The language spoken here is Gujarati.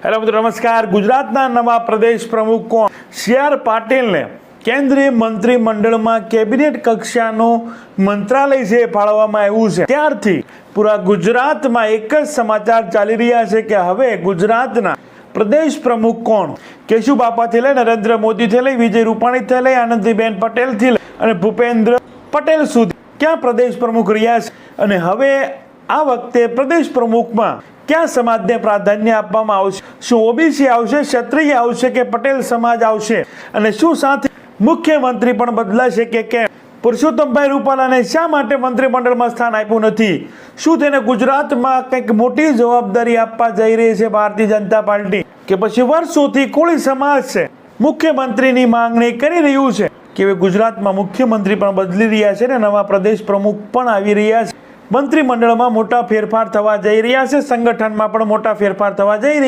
હેલો મિત્રો, નમસ્કાર. ગુજરાતના નવા પ્રદેશ પ્રમુખ કોણ? સી.આર. પાટીલને કેન્દ્રીય મંત્રીમંડળમાં કેબિનેટ કક્ષાનું મંત્રાલય છે ફાળવવામાં આવ્યું છે. ત્યારથી પૂરા ગુજરાતમાં એક જ સમાચાર ચાલી રહ્યા છે કે હવે ગુજરાતના પ્રદેશ પ્રમુખ કોણ? કેશુબાપાથી લઈ નરેન્દ્ર મોદીથી લઈ વિજય રૂપાણીથી લઈ આનંદીબેન પટેલથી લઈ અને ભૂપેન્દ્ર પટેલ સુધી ક્યાં પ્રદેશ પ્રમુખ રહ્યા છે? અને હવે આ વખતે પ્રદેશ પ્રમુખમાં ક્યાં સમાજને પ્રાધાન્ય આપવામાં આવશે? શું ઓબીસી આવશે, ક્ષત્રિય આવશે કે પટેલ સમાજ આવશે? અને શું સાથે મુખ્યમંત્રી પણ બદલાશે કે કેમ? પુરુષોત્તમભાઈ રૂપાલાને શા માટે મંત્રીમંડળમાં સ્થાન આપ્યું નથી? શું તેને ગુજરાતમાં કંઈક મોટી જવાબદારી આપવા જઈ રહી છે ભારતીય જનતા પાર્ટી? કે પછી વર્ષોથી કોળી સમાજ છે મુખ્યમંત્રીની માંગણી કરી રહ્યું છે કે હવે ગુજરાતમાં મુખ્યમંત્રી પણ બદલી રહ્યા છે ને નવા પ્રદેશ પ્રમુખ પણ આવી રહ્યા છે? મંત્રીમંડળમાં મોટા ફેરફાર થવા જઈ રહ્યા છે, સંગઠનમાં પણ મોટા ફેરફાર થવા જઈ રહ્યા છે.